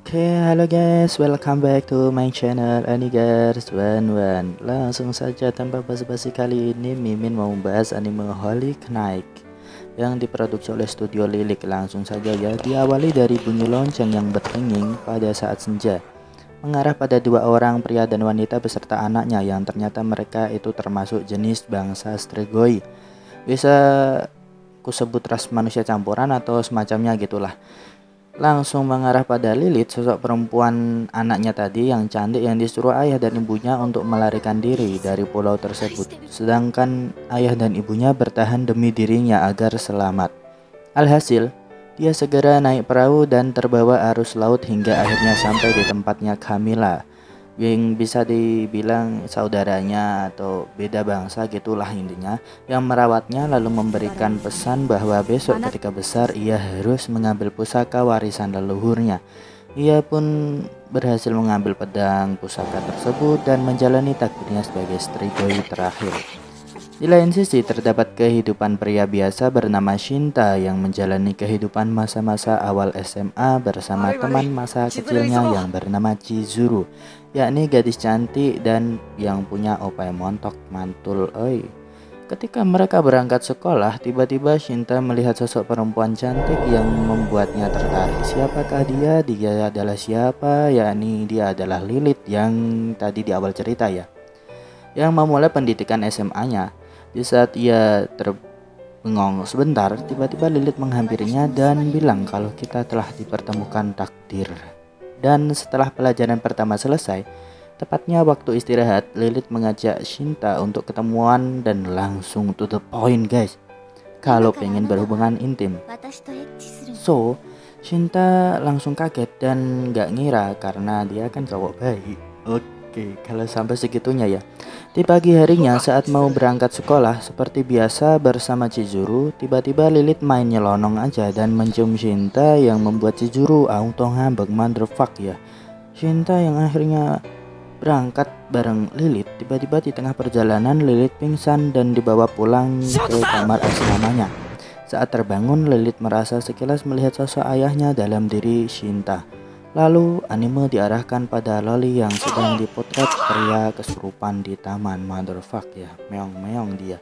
Oke, halo guys, welcome back to my channel Anigers One. Langsung saja tanpa basa-basi, kali ini Mimin mau membahas anime Holy Knight yang diproduksi oleh studio Lilik. Langsung saja ya, diawali dari bunyi lonceng yang bertenging pada saat senja, mengarah pada dua orang pria dan wanita beserta anaknya yang ternyata mereka itu termasuk jenis bangsa Strigoi. Bisa kusebut ras manusia campuran atau semacamnya gitulah. Langsung mengarah pada Lilith, sosok perempuan anaknya tadi yang cantik yang disuruh ayah dan ibunya untuk melarikan diri dari pulau tersebut. Sedangkan ayah dan ibunya bertahan demi dirinya agar selamat. Alhasil, dia segera naik perahu dan terbawa arus laut hingga akhirnya sampai di tempatnya Camilla, yang bisa dibilang saudaranya atau beda bangsa gitulah intinya, yang merawatnya lalu memberikan pesan bahwa besok ketika besar ia harus mengambil pusaka warisan leluhurnya. Ia pun berhasil mengambil pedang pusaka tersebut dan menjalani takdirnya sebagai Strigoi terakhir. Di lain sisi, terdapat kehidupan pria biasa bernama Shinta yang menjalani kehidupan masa-masa awal SMA bersama teman masa kecilnya yang bernama Chizuru, yakni gadis cantik dan yang punya opai montok mantul. Oi. Ketika mereka berangkat sekolah, tiba-tiba Shinta melihat sosok perempuan cantik yang membuatnya tertarik. Siapakah dia? Dia adalah siapa? Yakni dia adalah Lilith yang tadi di awal cerita ya, yang memulai pendidikan SMA-nya. Di saat ia terbengong sebentar, tiba-tiba Lilith menghampirinya dan bilang kalau kita telah dipertemukan takdir. Dan setelah pelajaran pertama selesai, tepatnya waktu istirahat, Lilith mengajak Shinta untuk ketemuan dan langsung to the point guys, kalau pengen berhubungan intim. So, Shinta langsung kaget dan gak ngira karena dia kan cowok baik. Oke, kalau sampai segitunya ya. Di pagi harinya saat mau berangkat sekolah, seperti biasa bersama Chizuru, tiba-tiba Lilith main nyelonong aja dan mencium Shinta yang membuat Chizuru auto ngambek motherfuck ya. Shinta yang akhirnya berangkat bareng Lilith, tiba-tiba di tengah perjalanan Lilith pingsan dan dibawa pulang ke kamar asramanya. Saat terbangun, Lilith merasa sekilas melihat sosok ayahnya dalam diri Shinta. Lalu anime diarahkan pada Loli yang sedang dipotret pria kesurupan di taman. Motherfuck ya, meong-meong dia.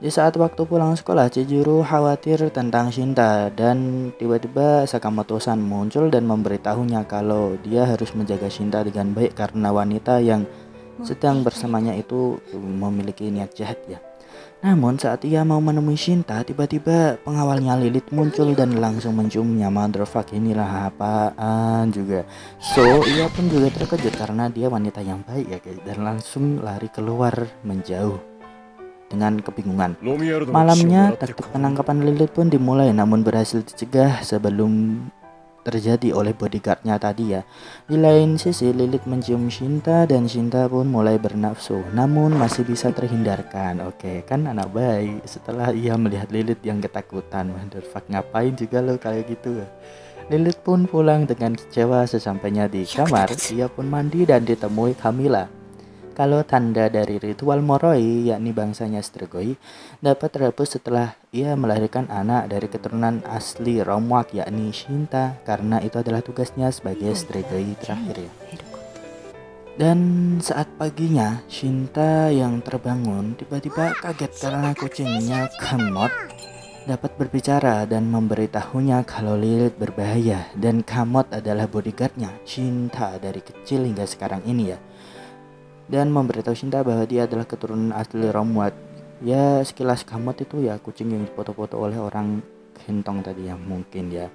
Di saat waktu pulang sekolah, Chizuru khawatir tentang Shinta dan tiba-tiba Sakamoto-san muncul dan memberitahunya kalau dia harus menjaga Shinta dengan baik karena wanita yang sedang bersamanya itu memiliki niat jahat ya. Namun saat ia mau menemui Shinta, tiba-tiba pengawalnya Lilith muncul dan langsung menciumnya. Motherfuck, inilah apaan juga. So ia pun juga terkejut karena dia wanita yang baik ya guys, dan langsung lari keluar menjauh dengan kebingungan. Malamnya taktik penangkapan Lilith pun dimulai, namun berhasil dicegah sebelum terjadi oleh bodyguardnya tadi ya. Di lain sisi, Lilith mencium Shinta dan Shinta pun mulai bernafsu, namun masih bisa terhindarkan. Oke, kan anak baik. Setelah ia melihat Lilith yang ketakutan, motherfuck, ngapain juga lo kayak gitu. Lilith pun pulang dengan kecewa. Sesampainya di kamar, ia pun mandi dan ditemui Camilla. Kalau tanda dari ritual Moroi, yakni bangsanya Strigoi, dapat terhapus setelah ia melahirkan anak dari keturunan asli Romuak, yakni Shinta, karena itu adalah tugasnya sebagai Strigoi terakhir ya. Dan saat paginya, Shinta yang terbangun tiba-tiba kaget karena kucingnya Kamot dapat berbicara dan memberitahunya kalau Lilith berbahaya dan Kamot adalah bodyguardnya Shinta dari kecil hingga sekarang ini ya. Dan memberitahu Shinta bahwa dia adalah keturunan asli Romuat. Ya sekilas Kamot itu ya kucing yang dipoto-foto oleh orang gentong tadi ya mungkin ya.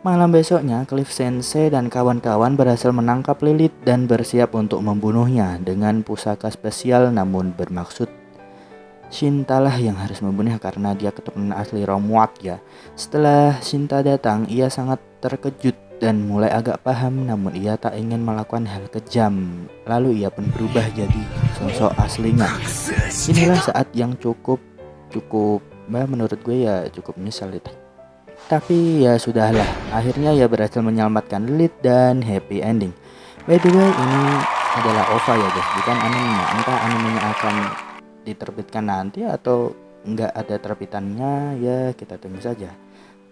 Malam besoknya Cliff Sensei dan kawan-kawan berhasil menangkap Lilith dan bersiap untuk membunuhnya dengan pusaka spesial, namun bermaksud Shinta lah yang harus membunuhnya karena dia keturunan asli Romuat ya. Setelah Shinta datang, ia sangat terkejut dan mulai agak paham, namun ia tak ingin melakukan hal kejam. Lalu ia pun berubah jadi sosok aslinya. Inilah saat yang cukup menurut gue ya cukup menyesal itu. Tapi ya sudahlah, akhirnya ia berhasil menyelamatkan Lilith dan happy ending. By the way, ini adalah OVA ya guys, bukan animenya. Entah animenya akan diterbitkan nanti atau enggak ada terbitannya, ya kita tunggu saja.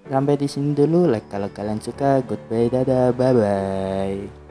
Sampai di sini dulu, like kalau kalian suka. Goodbye, dadah, bye bye.